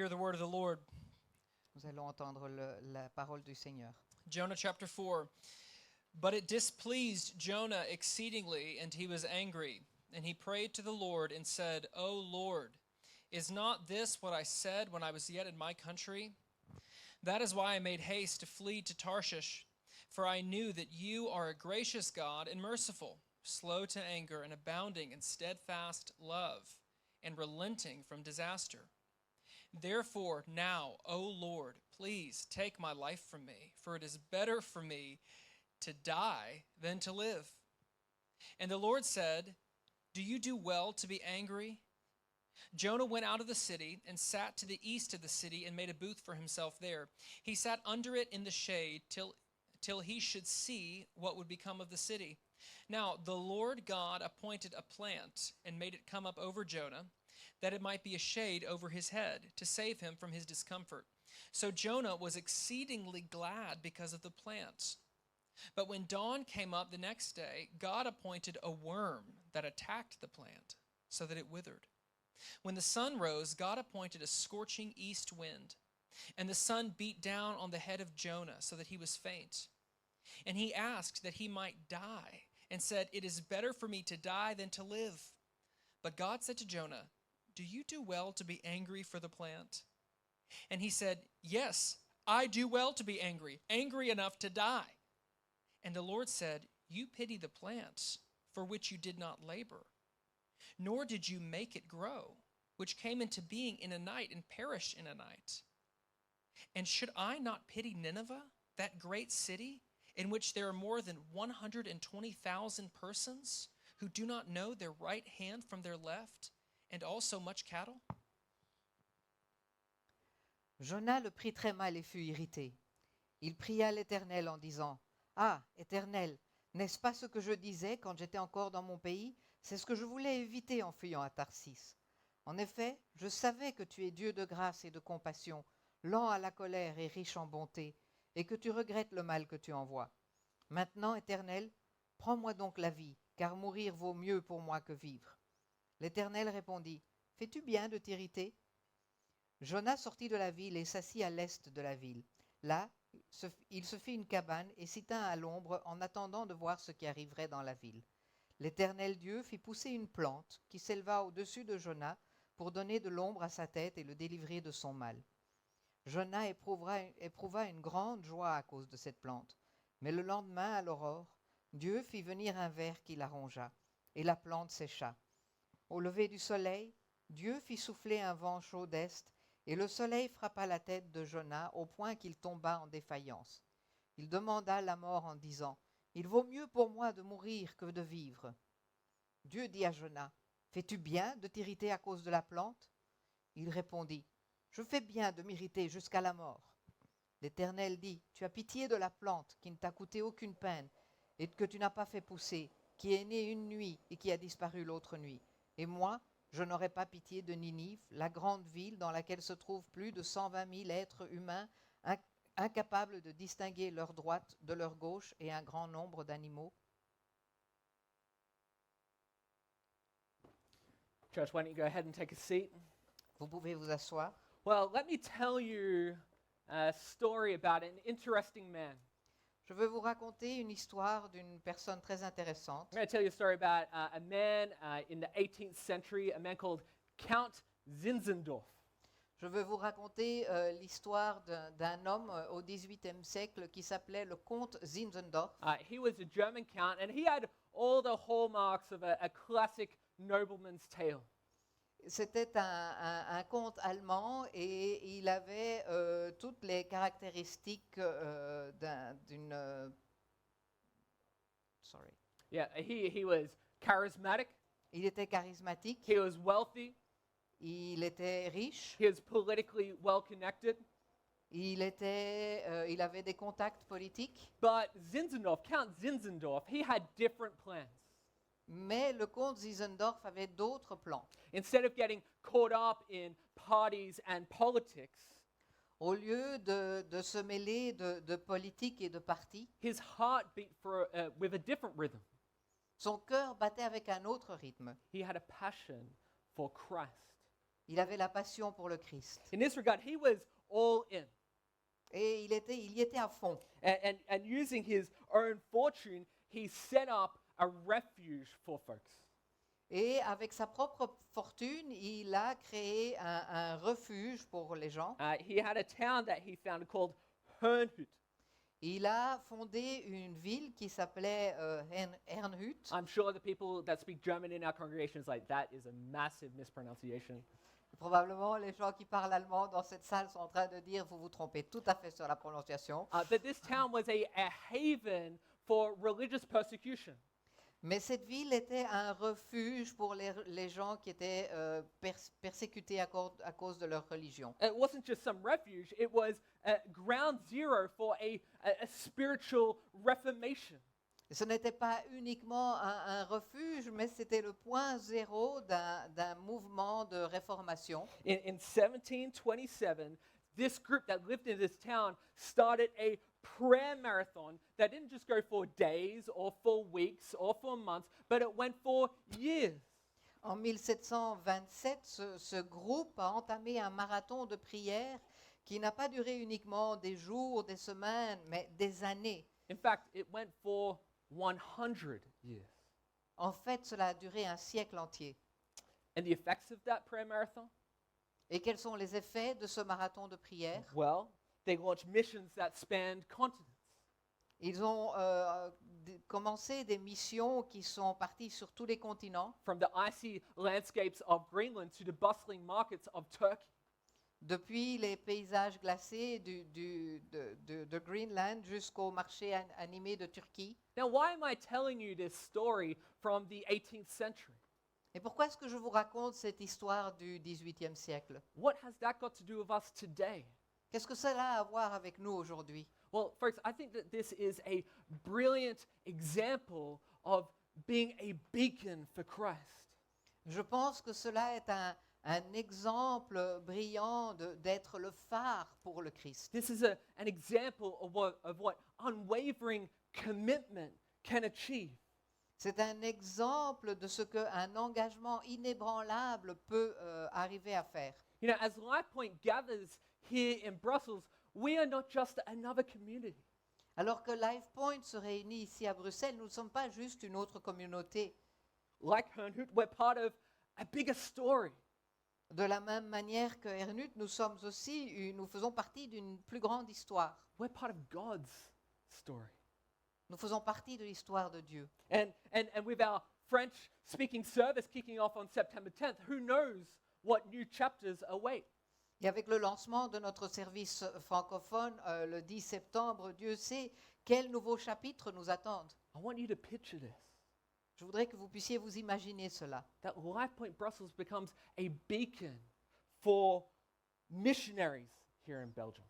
Hear the word of the Lord. Nous allons entendre la parole du Seigneur. Jonah chapter 4. But it displeased Jonah exceedingly, and he was angry. And he prayed to the Lord and said, O Lord, is not this what I said when I was yet in my country? That is why I made haste to flee to Tarshish, for I knew that you are a gracious God and merciful, slow to anger and abounding in steadfast love, and relenting from disaster. Therefore now, O Lord, please take my life from me, for it is better for me to die than to live. And the Lord said, Do you do well to be angry? Jonah went out of the city and sat to the east of the city and made a booth for himself there. He sat under it in the shade till he should see what would become of the city. Now the Lord God appointed a plant and made it come up over Jonah, that it might be a shade over his head, to save him from his discomfort. So Jonah was exceedingly glad because of the plant. But when dawn came up the next day, God appointed a worm that attacked the plant, so that it withered. When the sun rose, God appointed a scorching east wind, and the sun beat down on the head of Jonah, so that he was faint. And he asked that he might die, and said, It is better for me to die than to live. But God said to Jonah, Do you do well to be angry for the plant? And he said, Yes, I do well to be angry, angry enough to die. And the Lord said, You pity the plant for which you did not labor, nor did you make it grow, which came into being in a night and perished in a night. And should I not pity Nineveh, that great city, in which there are more than 120,000 persons who do not know their right hand from their left, and also much cattle? Jonas le prit très mal et fut irrité. Il pria l'Éternel en disant, Ah, Éternel, n'est-ce pas ce que je disais quand j'étais encore dans mon pays? C'est ce que je voulais éviter en fuyant à Tarsis. En effet, je savais que tu es Dieu de grâce et de compassion, lent à la colère et riche en bonté, et que tu regrettes le mal que tu envoies. Maintenant, Éternel, prends-moi donc la vie, car mourir vaut mieux pour moi que vivre. L'Éternel répondit, Fais-tu bien de t'irriter? Jonas sortit de la ville et s'assit à l'est de la ville. Là, il se fit une cabane et s'y tint à l'ombre en attendant de voir ce qui arriverait dans la ville. L'Éternel Dieu fit pousser une plante qui s'éleva au-dessus de Jonas pour donner de l'ombre à sa tête et le délivrer de son mal. Jonas éprouva une grande joie à cause de cette plante. Mais le lendemain, à l'aurore, Dieu fit venir un ver qui la rongea, et la plante sécha. Au lever du soleil, Dieu fit souffler un vent chaud d'est, et le soleil frappa la tête de Jonas au point qu'il tomba en défaillance. Il demanda la mort en disant, « Il vaut mieux pour moi de mourir que de vivre. » Dieu dit à Jonas, « Fais-tu bien de t'irriter à cause de la plante ?» Il répondit, « Je fais bien de m'irriter jusqu'à la mort. » L'Éternel dit, « Tu as pitié de la plante qui ne t'a coûté aucune peine et que tu n'as pas fait pousser, qui est née une nuit et qui a disparu l'autre nuit. Et moi, je n'aurai pas pitié de Ninive, la grande ville dans laquelle se trouvent plus de 120 000 êtres humains incapables de distinguer leur droite de leur gauche et un grand nombre d'animaux. » Church, why don't you go ahead and take a seat? Vous pouvez vous asseoir. Well, let me tell you a story about an interesting man. Je veux vous raconter une histoire d'une personne très intéressante. I'm going to tell you a story about a man in the 18th century, a man called Count Zinzendorf. Je veux vous raconter l'histoire d'un homme au XVIIIe siècle qui s'appelait le comte Zinzendorf. He was a German count, and he had all the hallmarks of a classic nobleman's tale. C'était un comte allemand et il avait toutes les caractéristiques d'une... sorry. Yeah, he was charismatic, Il était charismatique, he was wealthy, il était riche, he was politically well connected. il avait des contacts politiques, But Zinzendorf, Count Zinzendorf, he had different plans. mais le comte Zinzendorf avait d'autres plans. Instead of getting caught up in parties and politics, Au lieu de se mêler de politique et de partis, his heart beat with a different rhythm. son cœur battait avec un autre rythme. He had a passion for Christ. Il avait la passion pour le Christ. In this regard, he was all in. Et il y était à fond. And using his own fortune, he set up a refuge for folks. Et avec sa propre fortune, il a créé un refuge pour les gens. He had a town that he founded called Herrnhut. Il a fondé une ville qui s'appelait Herrnhut. I'm sure the people that speak German in our congregation is like, that is a massive mispronunciation. Probablement, les gens qui parlent allemand dans cette salle sont en train de dire, vous vous trompez tout à fait sur la prononciation. But this town was a haven for religious persecution. Mais cette ville était un refuge pour les gens qui étaient persécutés à cause de leur religion. It wasn't just some refuge, it was ground zero for a spiritual reformation. Et ce n'était pas uniquement un refuge, mais c'était le point zéro d'un mouvement de réformation. In 1727, this group that lived in this town started a prayer marathon that didn't just go for days or for weeks or for months, but it went for years. En 1727, ce groupe a entamé un marathon de prière qui n'a pas duré uniquement des jours, des semaines, mais des années. In fact, it went for 100 years. En fait, cela a duré un siècle entier. And the effects of that prayer marathon? Et quels sont les effets de ce marathon de prière? Well, they launched missions that spanned continents. Ils ont commencé des missions qui sont parties sur tous les continents, From the icy landscapes of Greenland to the bustling markets of Turkey. depuis les paysages glacés de Greenland jusqu'au marché animé de Turquie. Now, why am I telling you this story from the 18th century? Et pourquoi est-ce que je vous raconte cette histoire du XVIIIe siècle? What has that got to do with us today? Qu'est-ce que cela a à voir avec nous aujourd'hui? Well, folks, I think that this is a brilliant example of being a beacon for Christ. Je pense que cela est un exemple brillant d'être le phare pour le Christ. This is an example of what unwavering commitment can achieve. C'est un exemple de ce qu'un engagement inébranlable peut arriver à faire. You know, as LifePoint gathers here in Brussels, we are not just another community. Alors que LifePoint se réunit ici à Bruxelles, nous ne sommes pas juste une autre communauté. Like Herrnhut, we're part of a bigger story. De la même manière que Herrnhut, nous faisons partie d'une plus grande histoire. We're part of God's story. Nous faisons partie de l'histoire de Dieu. And with our French-speaking service kicking off on September 10th, who knows what new chapters await? Et avec le lancement de notre service francophone le 10 septembre, Dieu sait quels nouveaux chapitres nous attendent. I want you to picture this. Je voudrais que vous puissiez vous imaginer cela. That LifePoint Brussels becomes a beacon for missionaries here in Belgium.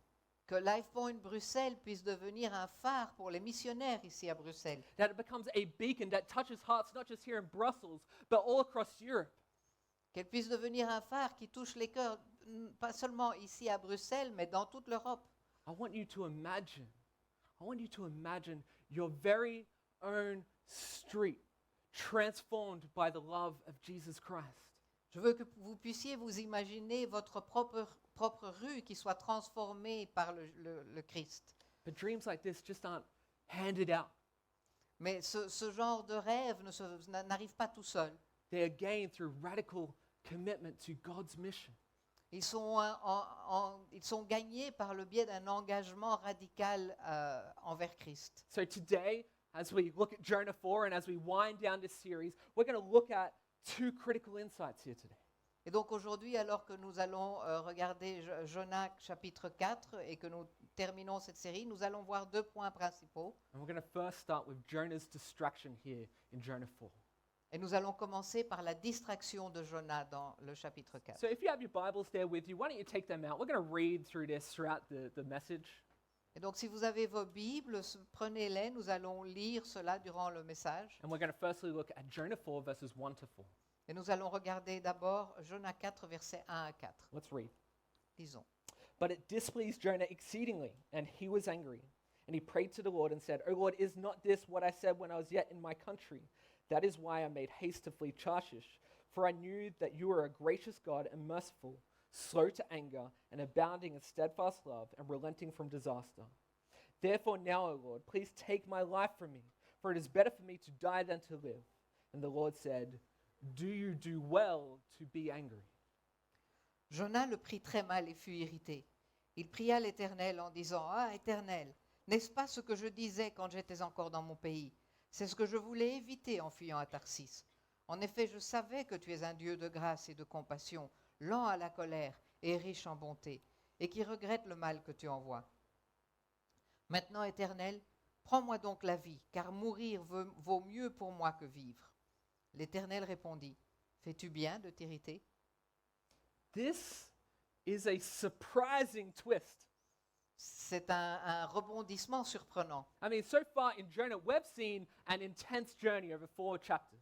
Que LifePoint Bruxelles puisse devenir un phare pour les missionnaires ici à Bruxelles. That it becomes a beacon that touches hearts not just here in Brussels, but all across Europe. Qu'elle puisse devenir un phare qui touche les cœurs, pas seulement ici à Bruxelles, mais dans toute l'Europe. I want you to imagine your very own street transformed by the love of Jesus Christ. Je veux que vous puissiez vous imaginer votre propre rue qui soit transformée par le Christ. But dreams like this just aren't handed out. Mais ce genre de rêve n'arrive pas tout seul. They are gained through radical commitment to God's mission. Ils sont gagnés par le biais d'un engagement radical envers Christ. So today, as we look at Jonah 4 and as we wind down this series, we're going to look at two critical insights here today. Et donc aujourd'hui, alors que nous allons regarder Jonas chapitre 4 et que nous terminons cette série, nous allons voir deux points principaux. And we're going to first start with Jonah's distraction here in Jonah 4. Et nous allons commencer par la distraction de Jonas dans le chapitre 4. So if you have your Bibles there with you, why don't you take them out? We're going to read through this throughout the message. Et donc si vous avez vos Bibles, prenez-les, nous allons lire cela durant le message. And we're going to firstly look at Jonah 4 verses 1 to 4. Et nous allons regarder d'abord Jonas 4, versets 1 à 4. Let's read. Disons. But it displeased Jonah exceedingly, and he was angry. And he prayed to the Lord and said, O Lord, is not this what I said when I was yet in my country? That is why I made haste to flee Tarshish, For I knew that you are a gracious God and merciful, slow to anger, and abounding in steadfast love, and relenting from disaster. Therefore now, O Lord, please take my life from me, for it is better for me to die than to live. And the Lord said, Do you do well to be angry? Jonas le prit très mal et fut irrité. Il pria l'Éternel en disant, Ah, Éternel, n'est-ce pas ce que je disais quand j'étais encore dans mon pays? C'est ce que je voulais éviter en fuyant à Tarsis. En effet, je savais que tu es un Dieu de grâce et de compassion, lent à la colère et riche en bonté, et qui regrette le mal que tu envoies. Maintenant, Éternel, prends-moi donc la vie, car mourir vaut mieux pour moi que vivre. L'Éternel répondit, Fais-tu bien de t'irriter? This is a surprising twist. C'est un rebondissement surprenant. I mean, so far in Jonah, we've seen an intense journey over 4 chapters.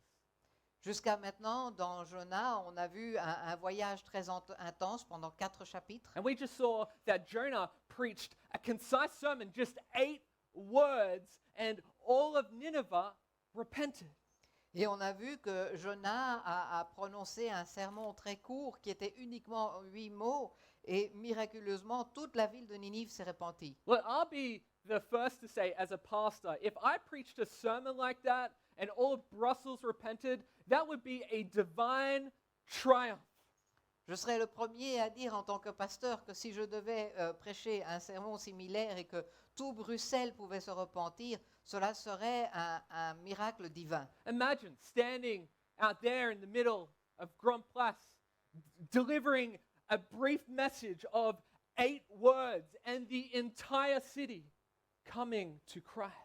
Jusqu'à maintenant, dans Jonas, on a vu un voyage très intense pendant 4 chapitres. And we just saw that Jonah preached a concise sermon, just 8 words, and all of Nineveh repented. Et on a vu que Jonas a prononcé un sermon très court qui était uniquement 8 mots et miraculeusement toute la ville de Ninive s'est repentie. Well, I'll be the first to say, as a pastor, if I preached a sermon like that and all of Brussels repented, that would be a divine triumph. Je serais le premier à dire en tant que pasteur que si je devais prêcher un sermon similaire et que tout Bruxelles pouvait se repentir, cela serait un miracle divin. Imagine standing out there in the middle of Grand Place, delivering a brief message of 8 words and the entire city coming to Christ.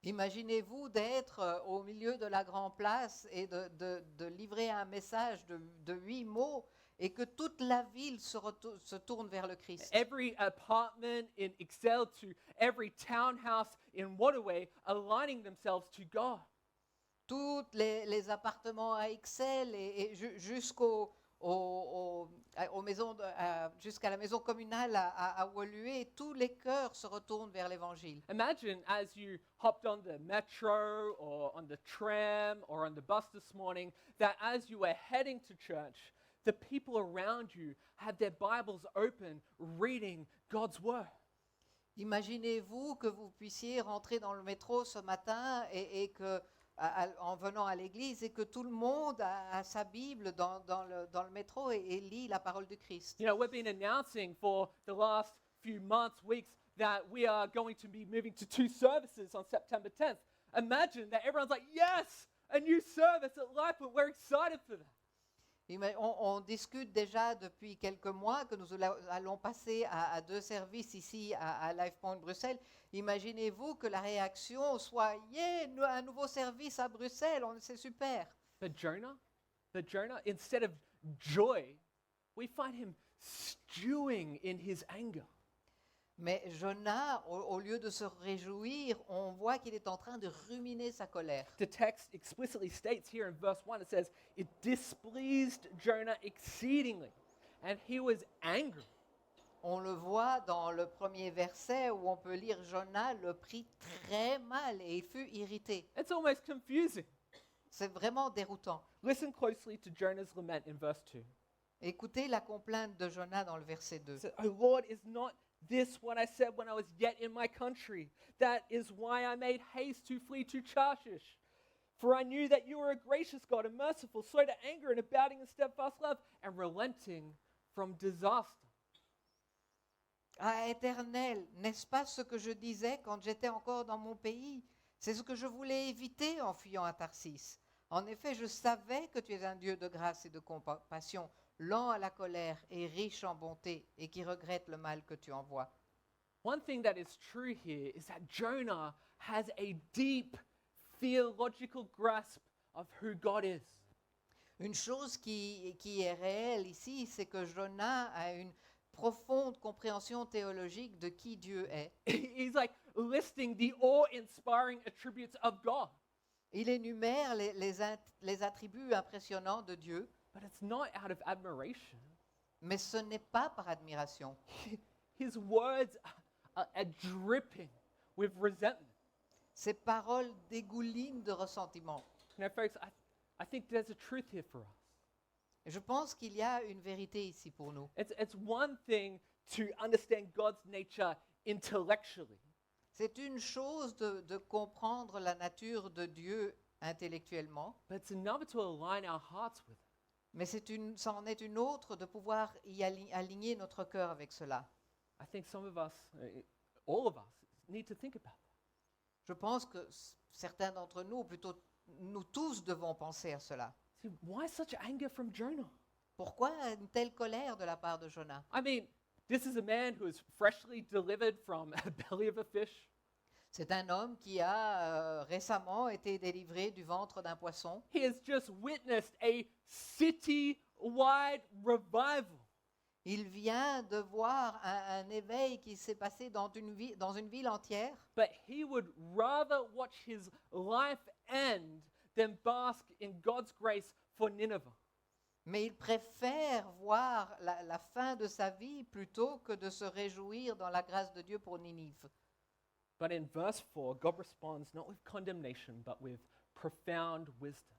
Imaginez-vous d'être au milieu de la grande place et de livrer un message de 8 mots et que toute la ville se tourne vers le Christ. Every apartment in Excel to every townhouse in Waterway aligning themselves to God. Tous les appartements à Excel et jusqu'à la maison communale à Woluwe, tous les cœurs se retournent vers l'Évangile. Imagine as you hopped on the metro or on the tram or on the bus this morning, that as you were heading to church, the people around you had their Bibles open, reading God's Word. Imaginez-vous que vous puissiez rentrer dans le métro ce matin et que, en venant à l'église, et que tout le monde a sa Bible dans le métro et lit la parole de Christ. You know, we've been announcing for the last few months, weeks, that we are going to be moving to 2 services on September 10th. Imagine that everyone's like, yes, a new service at LifePoint. We're excited for that. On discute déjà depuis quelques mois que nous allons passer à 2 services ici à LifePoint Bruxelles. Imaginez-vous que la réaction soit « Yeah, un nouveau service à Bruxelles, c'est super !» But Jonah, instead of joy, we find him stewing in his anger. Mais Jonas, au lieu de se réjouir, on voit qu'il est en train de ruminer sa colère. The text explicitly states here in verse 1, it says, It displeased Jonah exceedingly, and he was angry. On le voit dans le premier verset où on peut lire Jonas le prit très mal et il fut irrité. It's almost confusing. C'est vraiment déroutant. Listen closely to Jonah's lament in verse 2. Écoutez la complainte de Jonas dans le verset 2. It says, Oh Lord, is not this what I said when I was yet in my country? That is why I made haste to flee to Tarshish. For I knew that you were a gracious God and merciful, slow to anger and abounding in steadfast love, and relenting from disaster. Ah, Éternel, n'est-ce pas ce que je disais quand j'étais encore dans mon pays? C'est ce que je voulais éviter en fuyant à Tarsis. En effet, je savais que tu es un Dieu de grâce et de compassion, lent à la colère et riche en bonté, et qui regrette le mal que tu envoies. One thing that is true here is that Jonah has a deep theological grasp of who God is. Une chose qui est réelle ici, c'est que Jonas a une profonde compréhension théologique de qui Dieu est. He's like listing the awe-inspiring attributes of God. Il énumère les attributs impressionnants de Dieu, But it's not out of admiration. mais ce n'est pas par admiration. His words are dripping with resentment. Ces paroles dégoulinent de ressentiment. You know, folks, I think there's a truth here for us. Et je pense qu'il y a une vérité ici pour nous. It's one thing to understand God's nature intellectually. C'est une chose de comprendre la nature de Dieu intellectuellement, But it's another to align our hearts with it. mais c'en est une autre de pouvoir aligner notre cœur avec cela. I think some of us, all of us, need to think about that. Je pense que certains d'entre nous, ou plutôt nous tous, devons penser à cela. See, why such anger from Jonah? Pourquoi une telle colère de la part de Jonas? I mean, this is a man who is freshly delivered from a belly of a fish. C'est un homme qui a récemment été délivré du ventre d'un poisson. He has just witnessed a city-wide revival. Il vient de voir un éveil qui s'est passé dans une ville entière. But he would rather watch his life end than bask in God's grace for Nineveh. Mais il préfère voir la fin de sa vie plutôt que de se réjouir dans la grâce de Dieu pour Ninive. But in verse 4, God responds not with condemnation, but with profound wisdom.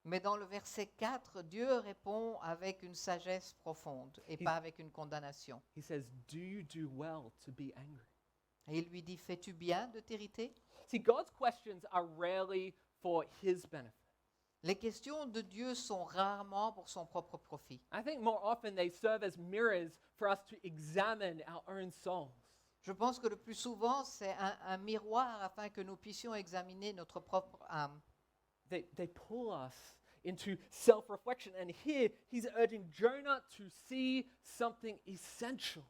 Mais dans le verset 4, Dieu répond avec une sagesse profonde et pas avec une condamnation. He says, do you do well to be angry? Et il lui dit, fais-tu bien de t'irriter? See, God's questions are rarely for his benefit. Les questions de Dieu sont rarement pour son propre profit. I think more often they serve as mirrors for us to examine our own souls. Je pense que le plus souvent, c'est un miroir afin que nous puissions examiner notre propre âme. They pull us into self-reflection. And here he's urging Jonah to see something essential.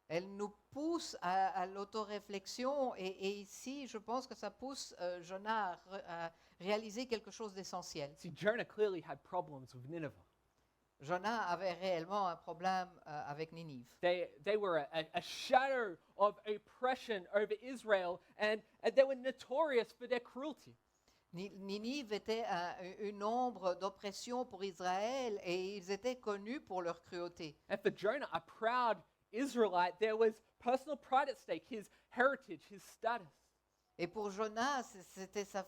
Elle nous pousse à l'autoréflexion et ici, je pense que ça pousse Jonas à réaliser quelque chose d'essentiel. See, Jonah clearly had problems with Nineveh. Jonas avait réellement un problème avec Ninive. They were a shadow of oppression over Israel, and they were notorious for their cruelty. Ninive était une ombre d'oppression pour Israël et ils étaient connus pour leur cruauté. And for Jonah, a proud Israelite, there was personal pride at stake, his heritage, his status. Et pour Jonas, c'était sa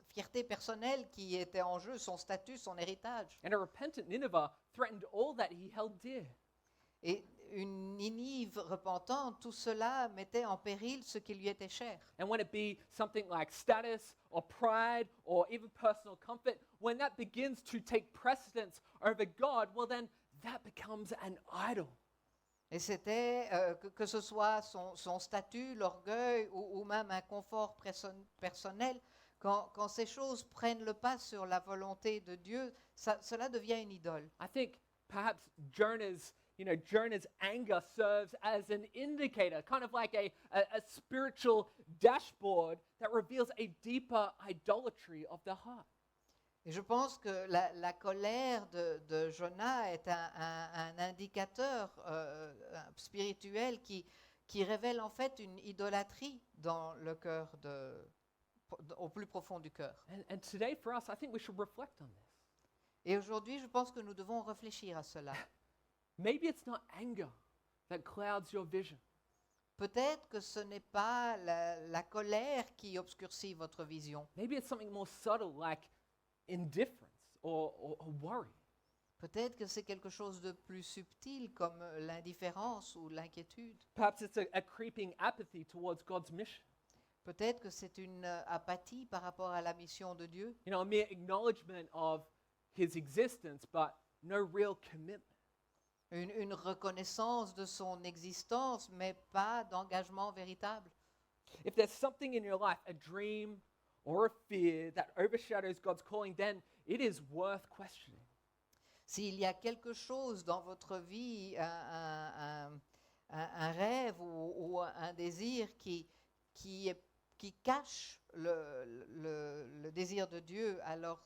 fierté personnelle qui était en jeu, son statut, son héritage. And a repentant Nineveh threatened all that he held dear. Et une Ninive repentante, tout cela mettait en péril ce qui lui était cher. And when it be something like status or pride or even personal comfort, when that begins to take precedence over God, well then that becomes an idol. Et c'était, que ce soit son statut, l'orgueil ou même un confort personnel, quand ces choses prennent le pas sur la volonté de Dieu, cela devient une idole. I think perhaps Jonah's anger serves as an indicator, kind of like a spiritual dashboard that reveals a deeper idolatry of the heart. Et je pense que la colère de Jonas est un indicateur spirituel qui révèle en fait une idolâtrie dans le cœur, au plus profond du cœur. And today for us, I think we should reflect on this. Et aujourd'hui, je pense que nous devons réfléchir à cela. Maybe it's not anger that clouds your vision. Peut-être que ce n'est pas la colère qui obscurcit votre vision. Maybe it's something more subtle like indifference or worry. Peut-être que c'est quelque chose de plus subtil comme l'indifférence ou l'inquiétude. Perhaps it's a creeping apathy towards God's mission. Peut-être que c'est une apathie par rapport à la mission de Dieu. You know, a mere acknowledgement of his existence, but no real commitment. Une reconnaissance de son existence, mais pas d'engagement véritable. If there's something in your life, a dream or a fear that overshadows God's calling, then it is worth questioning. S'il y a quelque chose dans votre vie, un rêve ou un désir qui cache le désir de Dieu, alors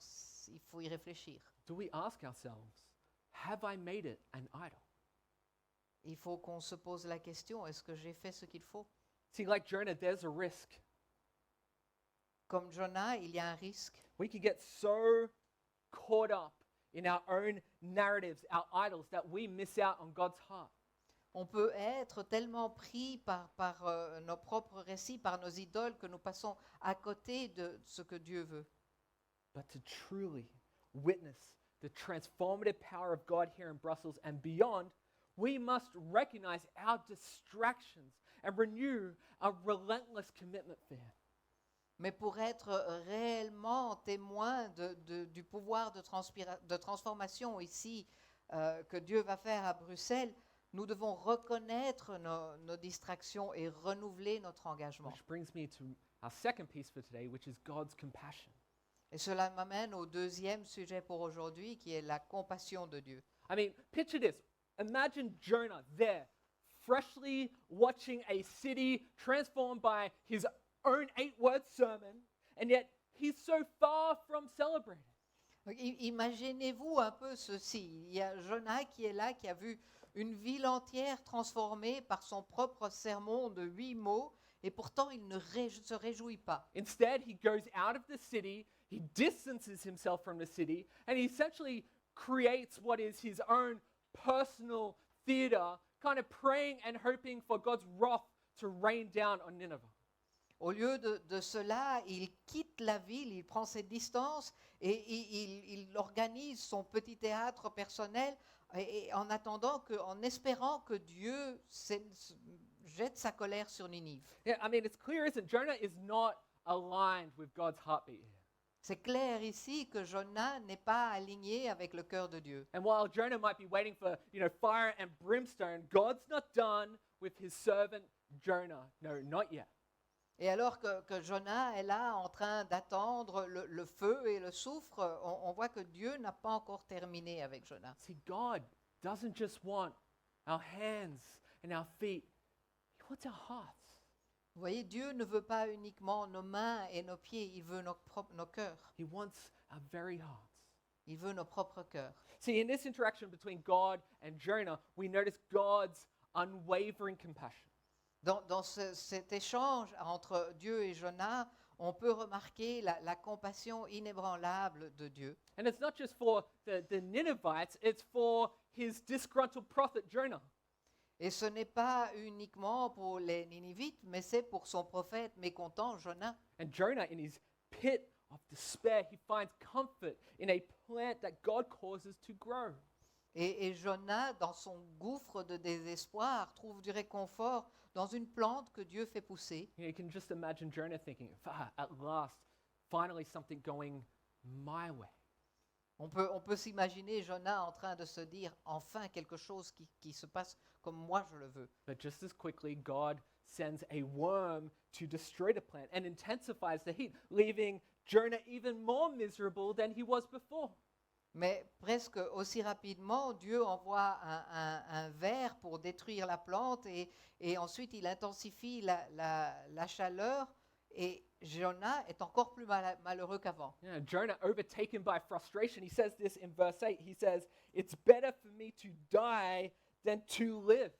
il faut y réfléchir. Do we ask ourselves, have I made it an idol? Il faut qu'on se pose la question, est-ce que j'ai fait ce qu'il faut? See, like Jonah, there's a risk. Comme Jonas, il y a un risque. We could get so caught up in our own narratives, our idols, that we miss out on God's heart. On peut être tellement pris par nos propres récits, par nos idoles, que nous passons à côté de ce que Dieu veut. But to truly witness the transformative power of God here in Brussels and beyond, we must recognize our distractions and renew a relentless commitment for Him. Mais pour être réellement témoin du pouvoir de transformation ici que Dieu va faire à Bruxelles, nous devons reconnaître nos distractions et renouveler notre engagement. Which brings me to our second piece for today, which is God's compassion. Et cela m'amène au deuxième sujet pour aujourd'hui, qui est la compassion de Dieu. I mean, picture this. Imagine Jonah there, freshly watching a city transformed by his own 8-word sermon, and yet he's so far from celebrating. Donc, imaginez-vous un peu ceci. Il y a Jonas qui est là, qui a vu une ville entière transformée par son propre sermon de 8 mots, et pourtant il ne se réjouit pas. Instead, he goes out of the city, he distances himself from the city, and he essentially creates what is his own personal theater, kind of praying and hoping for God's wrath to rain down on Nineveh. Au lieu de cela, il quitte la ville, il prend ses distances et il organise son petit théâtre personnel et en espérant que Dieu jette sa colère sur Ninive. Yeah, I mean, it's clear, isn't it? Jonah is not aligned with God's heartbeat here. C'est clair ici que Jonas n'est pas aligné avec le cœur de Dieu. And while Jonah might be waiting for, fire and brimstone, God's not done with his servant Jonah. No, not yet. Et alors que Jonas est là en train d'attendre le feu et le soufre, on voit que Dieu n'a pas encore terminé avec Jonas. See, God doesn't just want our hands and our feet. He wants our hearts. Vous voyez, Dieu ne veut pas uniquement nos mains et nos pieds, il veut nos cœurs. He wants our very hearts. Il veut nos propres cœurs. See, in this interaction between God and Jonah, we notice God's unwavering compassion. Dans cet échange entre Dieu et Jonas, on peut remarquer la compassion inébranlable de Dieu. And it's not just for the Ninevites, it's for his disgruntled prophet Jonah. Et ce n'est pas uniquement pour les Ninivites, mais c'est pour son prophète mécontent, Jonas. And Jonah, in his pit of despair, he finds comfort in a plant that God causes to grow. Et Jonas, dans son gouffre de désespoir, trouve du réconfort dans une plante que Dieu fait pousser. You can just imagine Jonah thinking, at last, finally something going my way. On peut s'imaginer Jonas en train de se dire, enfin quelque chose qui se passe comme moi je le veux. But just as quickly, God sends a worm to destroy the plant and intensifies the heat, leaving Jonah even more miserable than he was before. Mais presque aussi rapidement, Dieu envoie un ver pour détruire la plante et ensuite il intensifie la chaleur et Jonas est encore plus malheureux qu'avant. Yeah, Jonah, overtaken by frustration, he says this in verse 8. He says, "It's better for me to die than to live."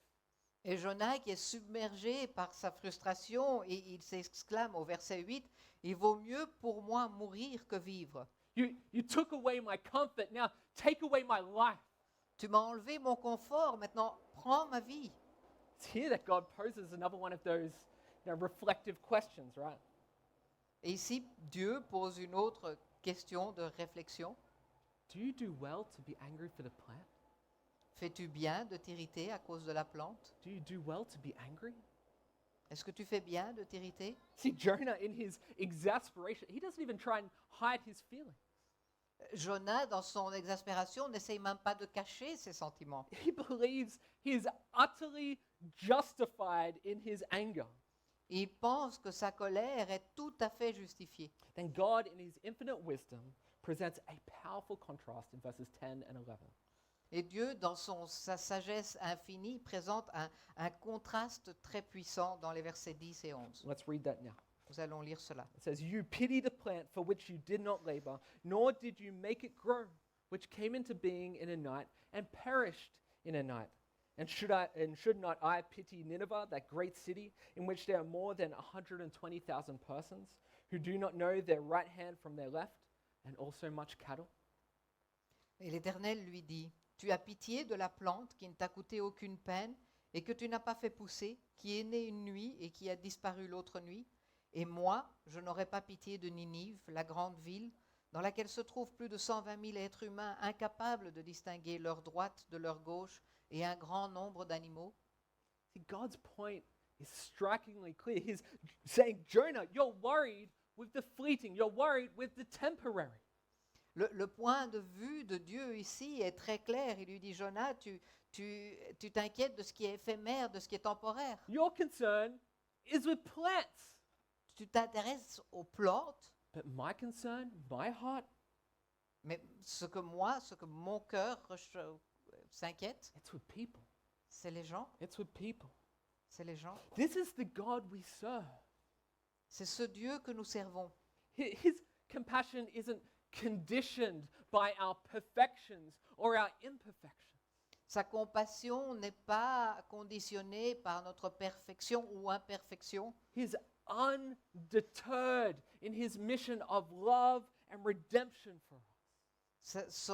Et Jonas, qui est submergé par sa frustration, et il s'exclame au verset 8, « Il vaut mieux pour moi mourir que vivre. You took away my comfort, now take away my life." Tu m'as enlevé mon confort, maintenant prends ma vie. » It's here that God poses another one of those reflective questions, right? Et ici, Dieu pose une autre question de réflexion. Do you do well to be angry for the plant? Fais-tu bien de t'irriter à cause de la plante? Do you do well to be angry? Est-ce que tu fais bien de t'irriter? See, Jonah, in his exasperation, he doesn't even try and hide his feelings. Jonas, dans son exaspération, n'essaye même pas de cacher ses sentiments. He believes he is utterly justified in his anger. Il pense que sa colère est tout à fait justifiée. Then God, in his infinite wisdom, presents a powerful contrast in verses 10 and 11. Et Dieu, dans sa sagesse infinie, présente un contraste très puissant dans les versets 10 et 11. Let's read that now. Nous allons lire cela. It says, "You pity the plant for which you did not labor, nor did you make it grow, which came into being in a night and perished in a night. And should not I pity Nineveh, that great city, in which there are more than 120,000 persons, who do not know their right hand from their left, and also much cattle?" Et l'Éternel lui dit, « Tu as pitié de la plante qui ne t'a coûté aucune peine et que tu n'as pas fait pousser, qui est née une nuit et qui a disparu l'autre nuit. Et moi, je n'aurai pas pitié de Ninive, la grande ville, dans laquelle se trouvent plus de 120 000 êtres humains incapables de distinguer leur droite de leur gauche et un grand nombre d'animaux. See, God's point is strikingly clear. He's saying, Jonah, you're worried with the fleeting, you're worried with the temporary. Le point de vue de Dieu ici est très clair. Il lui dit, Jonas, tu t'inquiètes de ce qui est éphémère, de ce qui est temporaire. Your concern is with plants. Tu t'intéresses aux plantes, But my concern, my heart, mais ce que mon cœur s'inquiète, it's with people. c'est les gens. It's with people. C'est les gens. This is the God we serve. C'est ce Dieu que nous servons. His compassion isn't conditioned by our perfections or our imperfections. Sa compassion n'est pas conditionnée par notre perfection ou imperfection. He's undeterred in his mission of love and redemption for us.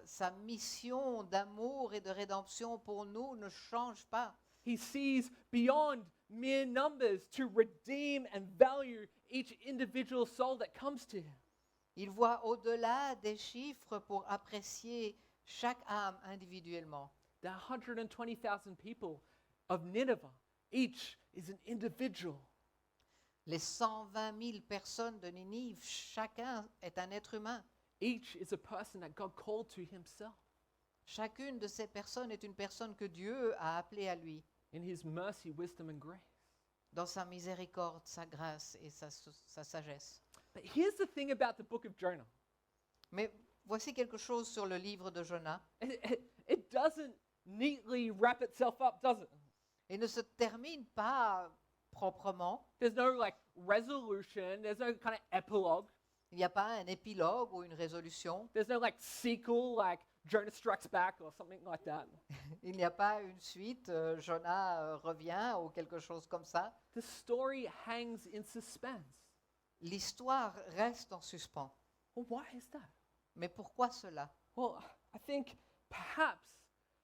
Sa mission d'amour et de rédemption pour nous ne change pas. He sees beyond mere numbers to redeem and value each individual soul that comes to him. Il voit au-delà des chiffres pour apprécier chaque âme individuellement. The 120,000 people of Nineveh, each is an individual. Les 120 000 personnes de Ninive, chacun est un être humain. Each is a person that God called to himself. Chacune de ces personnes est une personne que Dieu a appelée à lui, In his mercy, wisdom, and grace. dans sa miséricorde, sa grâce et sa sagesse. But here's the thing about the book of Jonah. Mais voici quelque chose sur le livre de Jonas. It doesn't neatly wrap itself up, does it? Il ne se termine pas proprement. There's no like resolution, there's no kind of epilogue. Il n'y a pas un épilogue ou une résolution. There's no like sequel like Jonah Strikes Back or something like that. Il n'y a pas une suite, Jonas revient ou quelque chose comme ça. The story hangs in suspense. L'histoire reste en suspens. Well, why is that? Mais pourquoi cela? Well, I think perhaps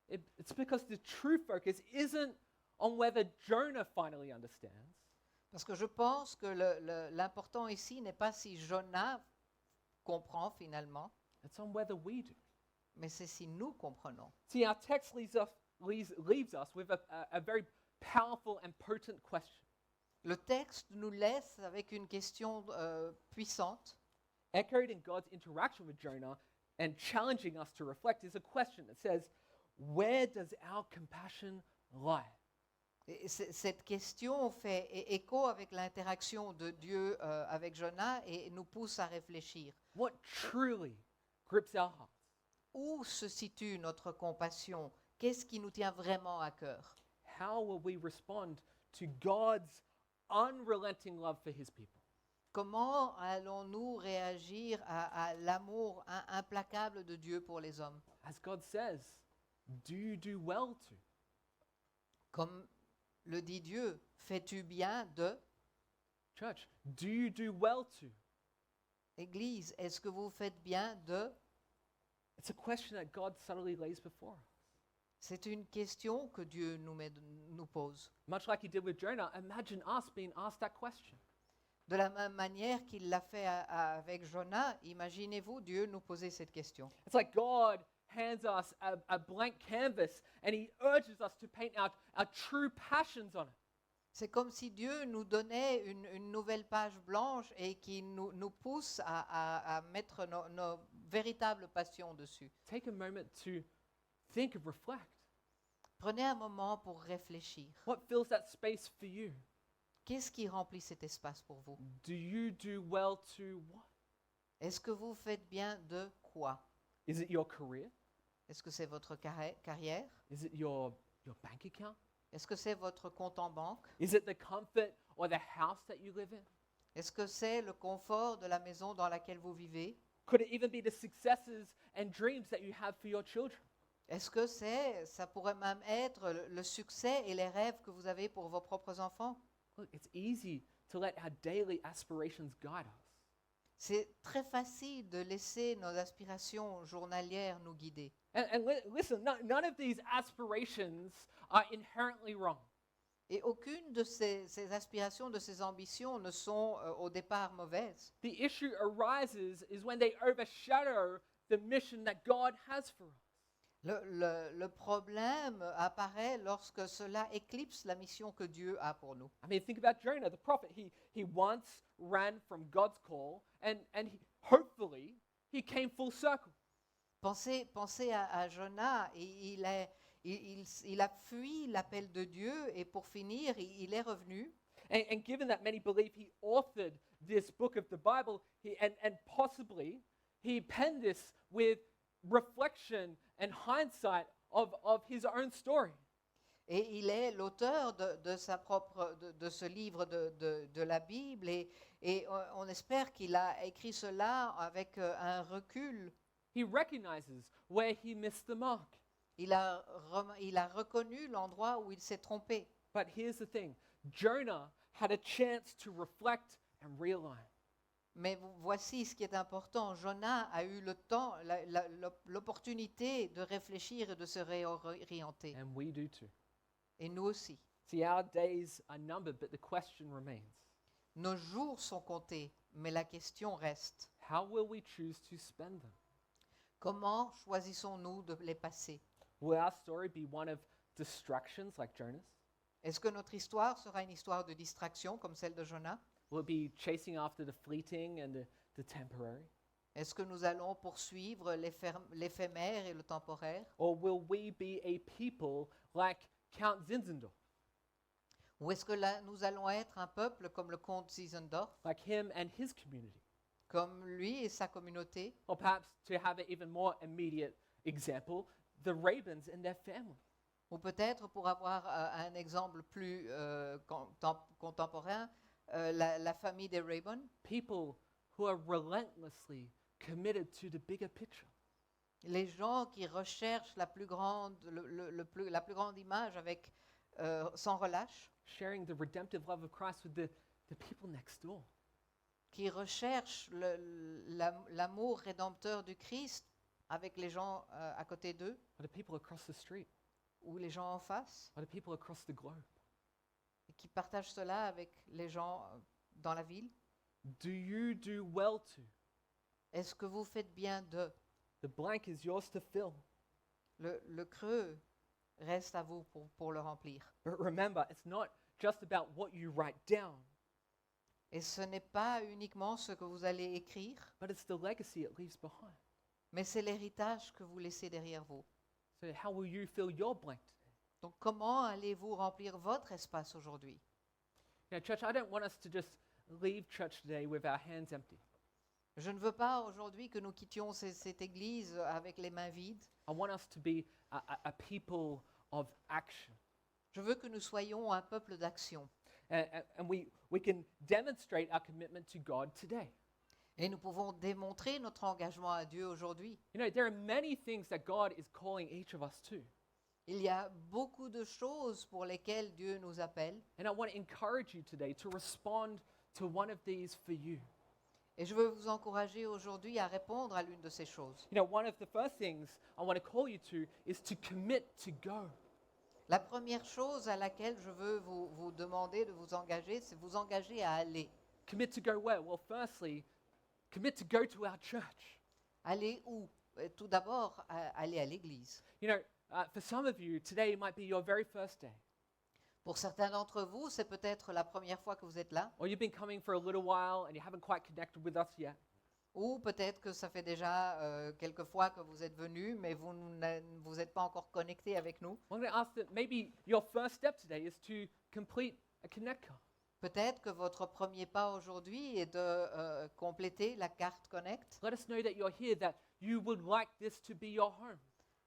it's because the true focus isn't on whether Jonah finally understands, Parce que je pense que l'important ici n'est pas si Jonas comprend finalement, it's on whether we do. mais c'est si nous comprenons. See, our text leaves us with a very powerful and potent question. Le texte nous laisse avec une question puissante. Echoed in God's interaction with Jonah and challenging us to reflect is a question that says, where does our compassion lie? Et cette question fait écho avec l'interaction de Dieu avec Jonas et nous pousse à réfléchir. What truly grips our hearts? Où se situe notre compassion? Qu'est-ce qui nous tient vraiment à cœur? How will we respond to God's unrelenting love for his people? Comment allons-nous réagir à l'amour implacable de Dieu pour les hommes? As God says, do you do well to? Comme le dit Dieu, fais-tu bien de Church, do you do well to? Église? Est-ce que vous faites bien de It's a question that God subtly lays before us. C'est une question que Dieu nous pose. Much like he did with Jonah, imagine us being asked that question. De la même manière qu'il l'a fait avec Jonas, imaginez-vous Dieu nous poser cette question. It's like God hands us a blank canvas and he urges us to paint our true passions on it. C'est comme si Dieu nous donnait une nouvelle page blanche et qui nous pousse à mettre nos véritables passions dessus. Take a moment to think and reflect. Prenez un moment pour réfléchir. What fills that space for you? Qu'est-ce qui remplit cet espace pour vous? Do you do well to what? Est-ce que vous faites bien de quoi? Is it your career? Est-ce que c'est votre carrière? Is it your bank account? Est-ce que c'est votre compte en banque? Is it the comfort or the house that you live in? Est-ce que c'est le confort de la maison dans laquelle vous vivez? Could it even be the successes and dreams that you have for your children? Est-ce que ça pourrait même être le succès et les rêves que vous avez pour vos propres enfants? Look, it's easy to let our daily aspirations guide us. C'est très facile de laisser nos aspirations journalières nous guider. And listen, none of these aspirations are inherently wrong. Et aucune de ces aspirations, de ces ambitions ne sont au départ mauvaises. The issue arises is when they overshadow the mission that God has for us. Le problème apparaît lorsque cela éclipse la mission que Dieu a pour nous. I mean, think about Jonah, the prophet. He once ran from God's call, and hopefully he came full circle. Pensez à Jonas, et il a fui l'appel de Dieu et pour finir, il est revenu. And given that many believe he authored this book of the Bible, and possibly he penned this with reflection and hindsight of his own story. Et il est l'auteur de ce livre de la Bible et on espère qu'il a écrit cela avec un recul. He recognizes where he missed the mark. Il a reconnu l'endroit où il s'est trompé. But here's the thing, Jonah had a chance to reflect and realign. Mais voici ce qui est important. Jonas a eu le temps, l'opportunité de réfléchir et de se réorienter. And we do too. Et nous aussi. See, our days are numbered, but the question remains, Nos jours sont comptés, mais la question reste. how will we choose to spend them? Comment choisissons-nous de les passer? Will our story be one of distractions like Jonah's? Est-ce que notre histoire sera une histoire de distraction comme celle de Jonas? Will it be chasing after the fleeting and the temporary? Est-ce que nous allons poursuivre l'éphémère et le temporaire? Or will we be a people like Count Zinzendorf, Ou est-ce que là, nous allons être un peuple comme le comte Zinzendorf, like him and his community? comme lui et sa communauté? Or perhaps to have an even more immediate example, the Rabins and their family. Ou peut-être, pour avoir un exemple plus contemporain, la famille des Raybon, People who are relentlessly committed to the bigger picture. les gens qui recherchent la plus grande image avec, sans relâche, Sharing the redemptive love of Christ with the people next door. qui recherchent l'amour rédempteur du Christ avec les gens à côté d'eux Or the people across the street. ou les gens en face, Or the people across the globe. et qui partagent cela avec les gens dans la ville. Do you do well to? Est-ce que vous faites bien de? The blank is yours to fill. Le creux reste à vous pour le remplir. But remember, it's not just about what you write down, Et ce n'est pas uniquement ce que vous allez écrire, but it's the legacy it leaves behind. mais c'est l'héritage que vous laissez derrière vous. So how will you fill your blank today? Donc comment allez-vous remplir votre espace aujourd'hui? Now, church, I don't want us to just leave church today with our hands empty. Je ne veux pas aujourd'hui que nous quittions cette église avec les mains vides. I want us to be a people of action. Je veux que nous soyons un peuple d'action. And we can demonstrate our commitment to God today. Et nous pouvons démontrer notre engagement à Dieu aujourd'hui. You know, there are many things that God is calling each of us to. Il y a beaucoup de choses pour lesquelles Dieu nous appelle. And I want to encourage you today to respond to one of these for you. Et je veux vous encourager aujourd'hui à répondre à l'une de ces choses. You know, one of the first things I want to call you to is to commit to go. La première chose à laquelle je veux vous demander de vous engager, c'est vous engager à aller. Commit to go where? Well, firstly, commit to go to our church. Aller où? Tout d'abord, aller à l'église. You know, for some of you, today might be your very first day. Pour certains d'entre vous, c'est peut-être la première fois que vous êtes là, Or you've been coming for a little while and you haven't quite connected with us yet. ou peut-être que ça fait déjà quelques fois que vous êtes venus, mais vous n'êtes pas encore connecté avec nous. I'm going to ask that maybe your first step today is to complete a Connect card. Peut-être que votre premier pas aujourd'hui est de compléter la carte Connect, Let us know that you're here, that you would like this to be your home.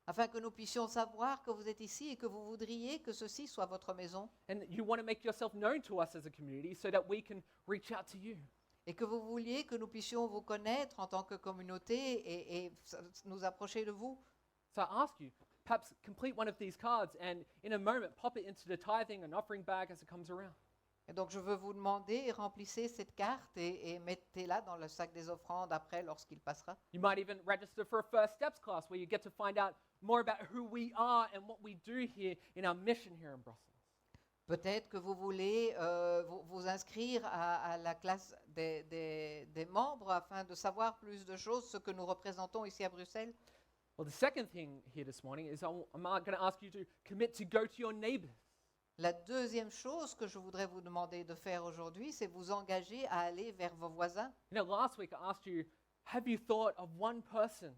afin que nous puissions savoir que vous êtes ici et que vous voudriez que ceci soit votre maison, And you want to make yourself known to us as a community so that we can reach out to you. et que vous vouliez que nous puissions vous connaître en tant que communauté et nous approcher de vous. So I ask you, perhaps complete one of these cards and in a moment pop it into the tithing and offering bag as it comes around. Et donc je veux vous demander, remplissez cette carte et mettez-la dans le sac des offrandes après lorsqu'il passera. You might even register for a First Steps class where you get to find out more about who we are and what we do here in our mission here in Brussels. Peut-être que vous voulez vous inscrire à la classe des membres afin de savoir plus de choses, ce que nous représentons ici à Bruxelles. Well, the second thing here this morning is I'm going to ask you to commit to go to your neighbors. La deuxième chose que je voudrais vous demander de faire aujourd'hui, c'est vous engager à aller vers vos voisins. You know, last week I asked you, have you thought of one person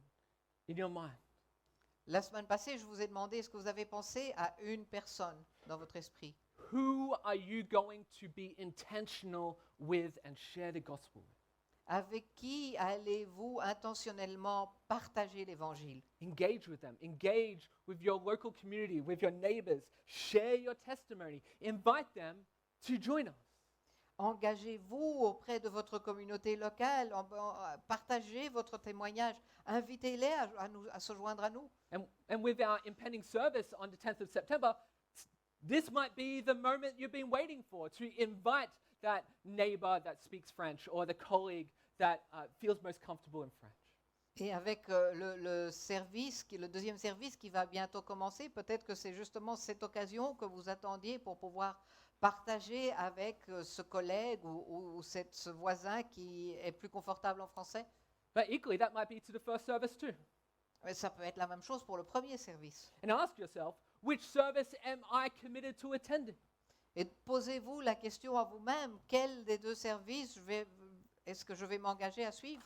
in your mind? La semaine passée, je vous ai demandé, est-ce que vous avez pensé à une personne dans votre esprit? Who are you going to be intentional with and share the gospel with? Avec qui allez-vous intentionnellement partager l'évangile? Engage with them. Engage with your local community, with your neighbors. Share your testimony. Invite them to join us. Engagez-vous auprès de votre communauté locale, partagez votre témoignage, invitez-les à se joindre à nous. And with our impending service on the 10th of September, this might be the moment you've been waiting for to invite that neighbor that speaks French or the colleague that feels most comfortable in French. Et avec le deuxième service qui va bientôt commencer, peut-être que c'est justement cette occasion que vous attendiez pour pouvoir partager avec ce collègue ou ce voisin qui est plus confortable en français. But equally, that might be to the first service too. Mais ça peut être la même chose pour le premier service. And ask yourself, which service am I committed to attending? Et posez-vous la question à vous-même, quel des deux services est-ce que je vais m'engager à suivre?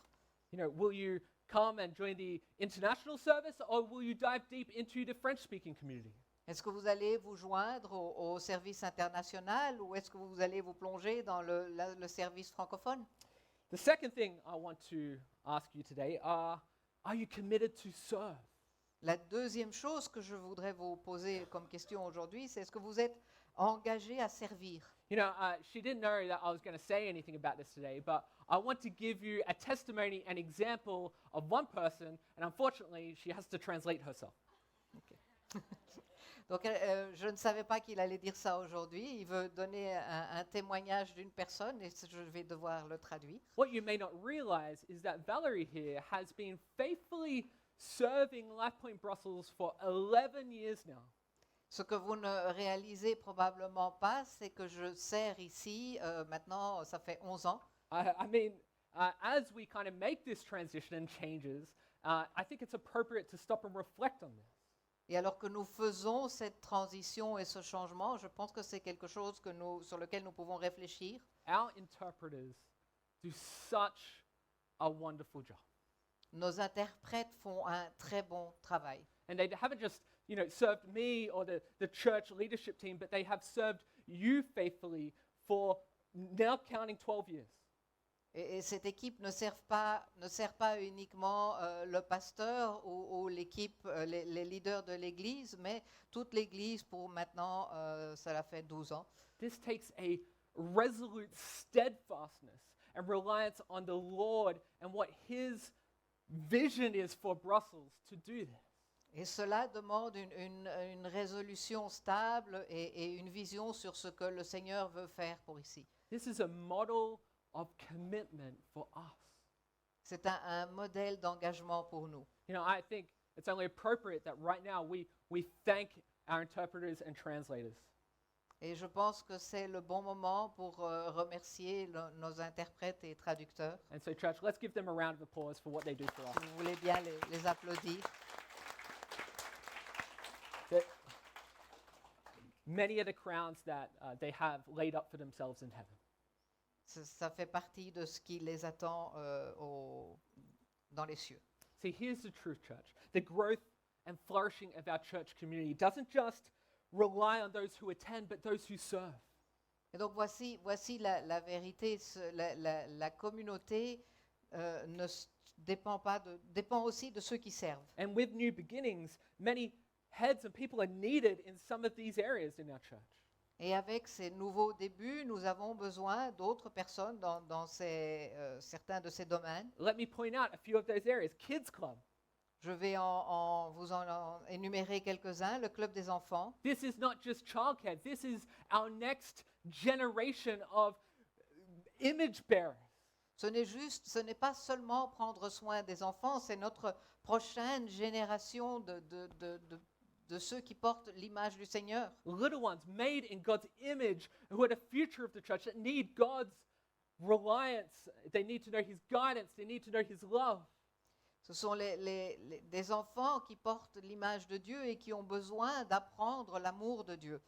You know, will you come and join the international service or will you dive deep into the French-speaking community? Est-ce que vous allez vous joindre au service international ou est-ce que vous allez vous plonger dans le service francophone? The second thing I want to ask you today are you committed to serve? La deuxième chose que je voudrais vous poser comme question aujourd'hui, c'est est-ce que vous êtes engagé à servir? You know, she didn't know that I was going to say anything about this today, but I want to give you a testimony, an example of one person, and unfortunately, she has to translate herself. Donc, je ne savais pas qu'il allait dire ça aujourd'hui. Il veut donner un témoignage d'une personne et je vais devoir le traduire. What you may not realize is that Valerie here has been faithfully serving LifePoint Brussels for 11 years now. Ce que vous ne réalisez probablement pas, c'est que je sers ici, maintenant, ça fait 11 ans. I mean, as we kind of make this transition and changes, I think it's appropriate to stop and reflect on this. Et alors que nous faisons cette transition et ce changement, je pense que c'est quelque chose sur lequel nous pouvons réfléchir. Our interpreters do such a wonderful job. Nos interprètes font un très bon travail. And they haven't just, you know, served me or the church leadership team, but they have served you faithfully for now counting 12 years. Et cette équipe ne sert pas uniquement le pasteur ou l'équipe, les leaders de l'Église, mais toute l'Église pour maintenant, cela fait 12 ans. This takes a resolute steadfastness and reliance on the Lord and what His vision is for Brussels to do this. Et cela demande une résolution stable et une vision sur ce que le Seigneur veut faire pour ici. This is a model of commitment for us. C'est un modèle d'engagement pour nous. You know, I think it's only appropriate that right now we thank our interpreters and translators. Et je pense que c'est le bon moment pour remercier nos interprètes et traducteurs. And so, church, let's give them a round of applause for what they do for us. Si vous voulez bien les applaudir. That many of the crowns that they have laid up for themselves in heaven. Ça fait partie de ce qui les attend dans les cieux. See, here's the truth, church. The growth and flourishing of our church community doesn't just rely on those who attend, but those who serve. Et donc voici la vérité. La communauté dépend aussi de ceux qui servent. And with new beginnings, many heads and people are needed in some of these areas in our church. Et avec ces nouveaux débuts, nous avons besoin d'autres personnes dans certains de ces domaines. Let me point out a few of those areas. Kids Club. Je vais vous en énumérer quelques-uns. Le club des enfants. This is not just childcare. This is our next generation of image bearers. Ce n'est pas seulement prendre soin des enfants, c'est notre prochaine génération de ceux qui portent l'image du Seigneur. Little ones made in God's image who are the future of the church that need God's reliance. They need to know His guidance. They need to know His love. Ce sont des enfants qui portent l'image de Dieu et qui ont besoin d'apprendre l'amour de Dieu.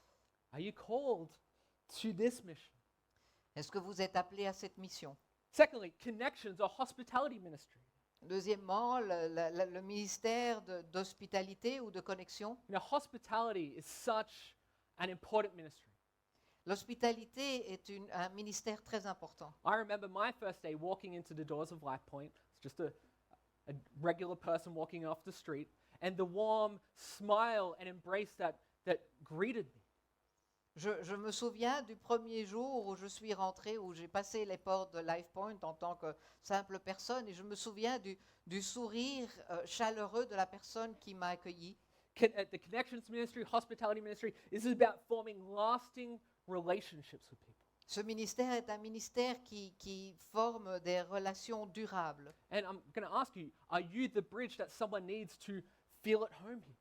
Are you called to this mission? Est-ce que vous êtes appelés à cette mission? Secondly, connections or hospitality ministry. Deuxièmement, le ministère d'hospitalité ou de connexion. You know, hospitality is such an important ministry. L'hospitalité est un ministère très important. I remember my first day walking into the doors of Life Point. It's just a regular person walking off the street, and the warm smile and embrace that greeted me. Je me souviens du premier jour où je suis rentrée, où j'ai passé les portes de LifePoint en tant que simple personne, et je me souviens du sourire chaleureux de la personne qui m'a accueilli. The Connections Ministry, Hospitality Ministry, this is about forming lasting relationships with people. Ce ministère est un ministère qui forme des relations durables. And I'm going to ask you, are you the bridge that someone needs to feel at home here?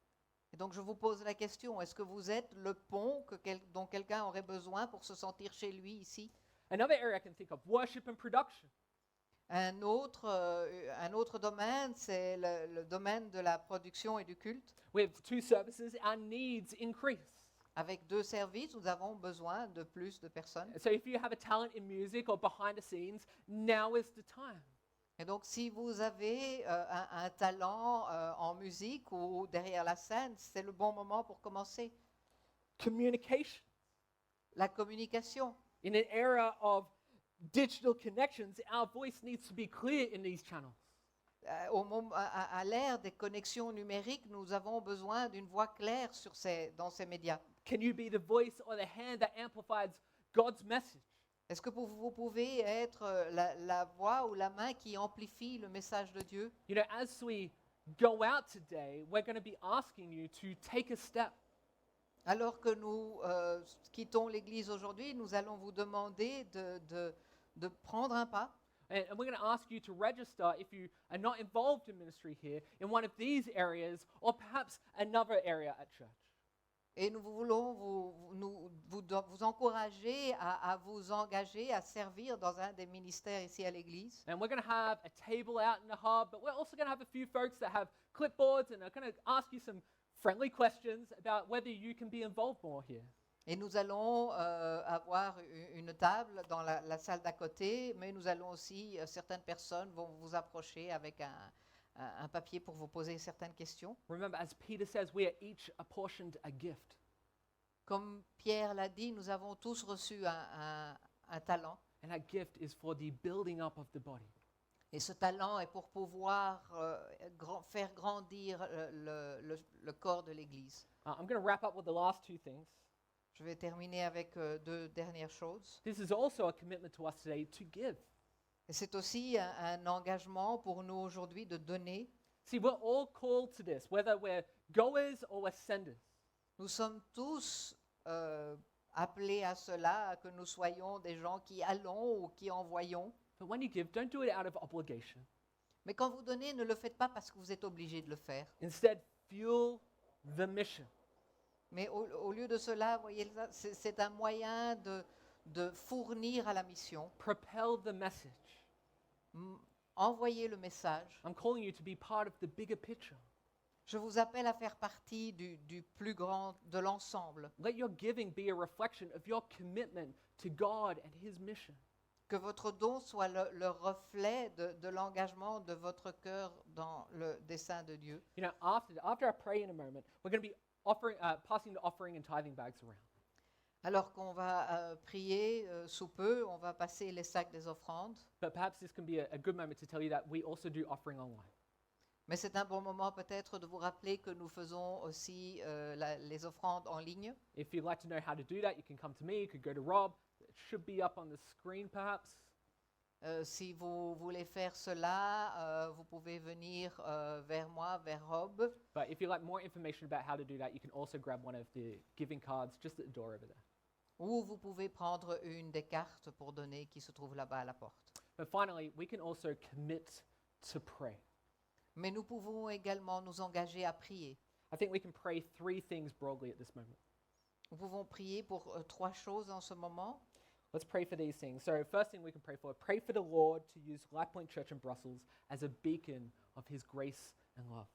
Et donc je vous pose la question, est-ce que vous êtes le pont dont quelqu'un aurait besoin pour se sentir chez lui ici? Another area I can think of, worship and production. Un autre domaine, c'est le domaine de la production et du culte. We have 2 services, our needs increase. Avec 2 services, nous avons besoin de plus de personnes. So if you have a talent in music or behind the scenes, now is the time. Et donc, si vous avez un talent en musique ou derrière la scène, c'est le bon moment pour commencer. Communication. La communication. In an era of digital connections, our voice needs to be clear in these channels. À l'ère des connexions numériques, nous avons besoin d'une voix claire dans ces médias. Can you be the voice or the hand that amplifies God's message? Est-ce que vous pouvez être la voix ou la main qui amplifie le message de Dieu? You know, as we go out today, we're going to be asking you to take a step. Alors que nous quittons l'Église aujourd'hui, nous allons vous demander de prendre un pas. And we're going to ask you to register if you are not involved in ministry here in one of these areas or perhaps another area at church. Et nous voulons vous encourager à vous engager, à servir dans un des ministères ici à l'Église. And we're going to have a table out in the hub, but we're also going to have a few folks that have clipboards and are going to ask you some friendly questions about whether you can be involved more here. Et nous allons avoir une table dans la salle d'à côté, mais nous allons aussi, certaines personnes vont vous approcher avec un papier pour vous poser certaines questions. Remember, as Peter says, we are each apportioned a gift. Comme Pierre l'a dit, nous avons tous reçu un talent. And that gift is for the building up of the body. Et ce talent est pour pouvoir faire grandir le corps de l'Église. I'm going to wrap up with the last 2 things. Je vais terminer avec 2 dernières choses. This is also a commitment to us today to give. Et c'est aussi un engagement pour nous aujourd'hui de donner. See, we're all called to this, whether we're goers or we're senders. Nous sommes tous appelés à cela, à que nous soyons des gens qui allons ou qui envoyons. But when you give, don't do it out of obligation. Mais quand vous donnez, ne le faites pas parce que vous êtes obligé de le faire. Instead, fuel the mission. Mais au lieu de cela, voyez, c'est un moyen de fournir à la mission, Propel the message. envoyer le message. I'm calling you to be part of the bigger picture. Je vous appelle à faire partie du plus grand, de l'ensemble. Let your giving be a reflection of your commitment to God and His mission. Que votre don soit le reflet de l'engagement de votre cœur dans le dessein de Dieu. You know, after I pray in a moment, we're going to be passing the offering and tithing bags around. Alors qu'on va prier sous peu, on va passer les sacs des offrandes. But perhaps this can be a good moment to tell you that we also do offering online. Mais c'est un bon moment peut-être de vous rappeler que nous faisons aussi les offrandes en ligne. If you'd like to know how to do that, you can come to me, you could go to Rob. It should be up on the screen perhaps. Si vous voulez faire cela, vous pouvez venir vers moi, vers Rob. But if you'd like more information about how to do that, you can also grab one of the giving cards just at the door over there. Ou vous pouvez prendre une des cartes pour donner qui se trouve là-bas à la porte. But finally, we can also commit to pray. Mais nous pouvons également nous engager à prier. I think we can pray three things broadly at this moment. Nous pouvons prier pour trois choses en ce moment. Let's pray for these things. So, first thing we can pray for the Lord to use Life Point Church in Brussels as a beacon of His grace and love.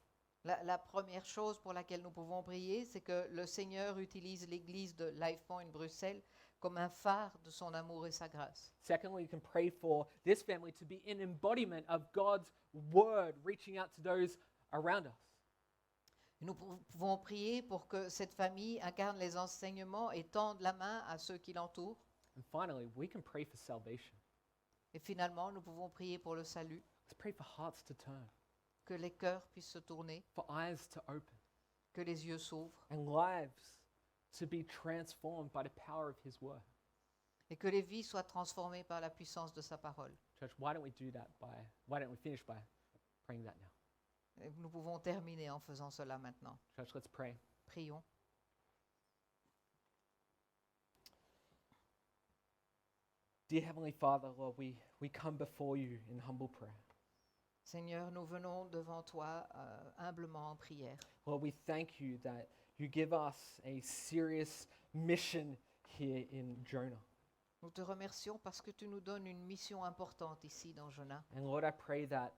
La première chose pour laquelle nous pouvons prier, c'est que le Seigneur utilise l'église de Life Point Bruxelles comme un phare de son amour et sa grâce. Secondly, we can pray for this family to be an embodiment of God's word reaching out to those around us. Nous pouvons prier pour que cette famille incarne les enseignements et tende la main à ceux qui l'entourent. And finally, we can pray for salvation. Et finalement, nous pouvons prier pour le salut, Let's pray for hearts to turn, que les cœurs puissent se tourner, for eyes to open, que les yeux s'ouvrent and lives to be transformed by the power of His word. et que les vies soient transformées par la puissance de sa parole. Church, why don't we finish by praying that now? Et nous pouvons terminer en faisant cela maintenant. Church, let's pray. Prions. Dear Heavenly Father, Lord, we come before you in humble prayer. Seigneur, nous venons devant toi humblement en prière. Lord, we thank you that you give us a serious mission here in Jonah. Nous te remercions parce que tu nous donnes une mission importante ici dans Jonah. And Lord, I pray that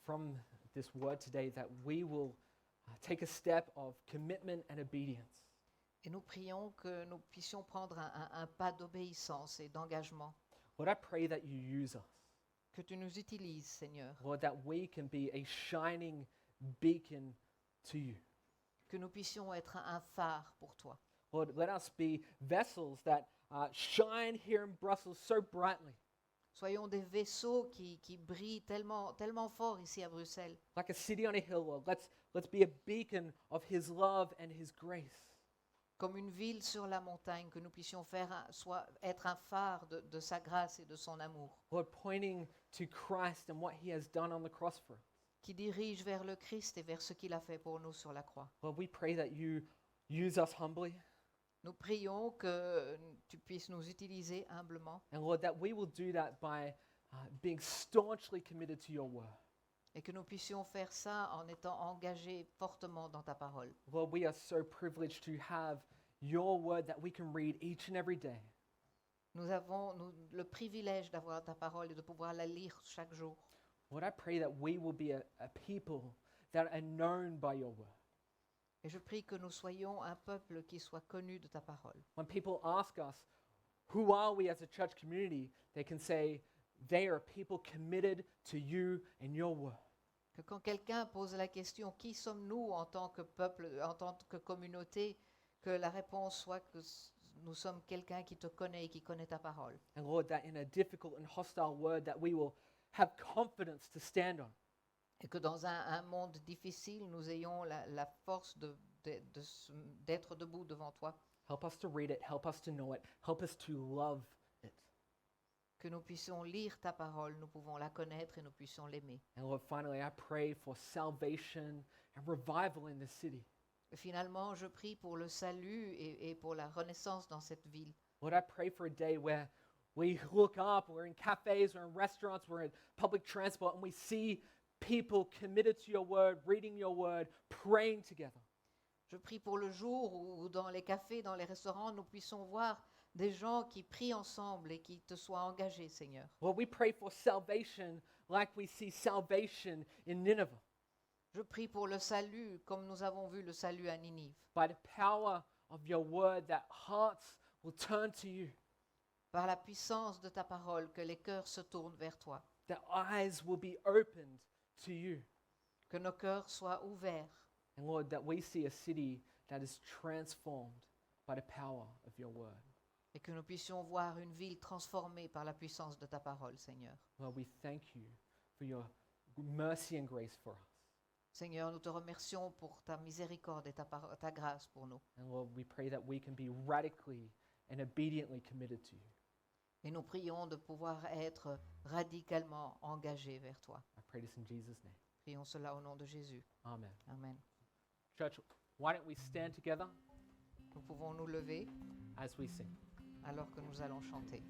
from this word today that we will take a step of commitment and obedience. Et nous prions que nous puissions prendre un pas d'obéissance et d'engagement. Lord, I pray that you use us. Que tu nous utilises, Seigneur. Lord, that we can be a shining beacon to you. Que nous puissions être un phare pour toi. Lord, let us be vessels that shine here in Brussels so brightly, Soyons des vaisseaux qui brillent tellement fort ici à Bruxelles. like a city on a hill, Lord. Let's be a beacon of His love and His grace. Comme une ville sur la montagne, que nous puissions être un phare de sa grâce et de son amour, Lord, pointing to Christ and what He has done on the cross for us. qui dirige vers le Christ et vers ce qu'il a fait pour nous sur la croix. Lord, we pray that you use us humbly, Nous prions que tu puisses nous utiliser humblement and Lord, that we will do that by being staunchly committed to your word. et que nous puissions faire ça en étant engagés fortement dans ta parole. Lord, we are so privileged to have your word that we can read each and every day. Nous avons le privilège d'avoir ta parole et de pouvoir la lire chaque jour. Lord, I pray that we will be a people that are known by your word. Et je prie que nous soyons un peuple qui soit connu de ta parole. When people ask us, who are we as a church community, they can say, they are people committed to you and your word. Que quand quelqu'un pose la question, qui sommes-nous en tant que peuple, en tant que communauté, que la réponse soit que nous sommes quelqu'un qui te connaît et qui connaît ta parole. And Lord, that in a difficult and hostile word that we will have confidence to stand on. Et que dans un monde difficile, nous ayons la force d'être debout devant toi. Help us to read it, help us to know it, help us to love it. Que nous puissions lire ta parole, nous pouvons la connaître et nous puissions l'aimer. And Lord, finally, I pray for salvation and revival in this city. Et finalement, je prie pour le salut et pour la renaissance dans cette ville. Lord, I pray for a day where we look up, we're in cafes, we're in restaurants, we're in public transport, and we see people committed to your word, reading your word, praying together. Je prie pour le jour où dans les cafés, dans les restaurants, nous puissions voir des gens qui prient ensemble et qui te soient engagés, Seigneur. Lord, we pray for salvation like we see salvation in Nineveh, Je prie pour le salut, comme nous avons vu le salut à Ninive, by the power of your word, that hearts will turn to you, par la puissance de ta parole, que les cœurs se tournent vers toi, that eyes will be opened to you. que nos cœurs soient ouverts, And Lord, that we see a city that is transformed by the power of your word. et que nous puissions voir une ville transformée par la puissance de ta parole, Seigneur. Lord, we thank you for your mercy and grace for us. Seigneur, nous te remercions pour ta miséricorde et ta grâce pour nous. And Lord, we pray that we can be radically and obediently committed to you. Et nous prions de pouvoir être radicalement engagés vers toi. I pray this in Jesus' name. Prions cela au nom de Jésus. Amen. Amen. Church, why don't we stand together Nous pouvons nous lever as we sing? alors que nous allons chanter.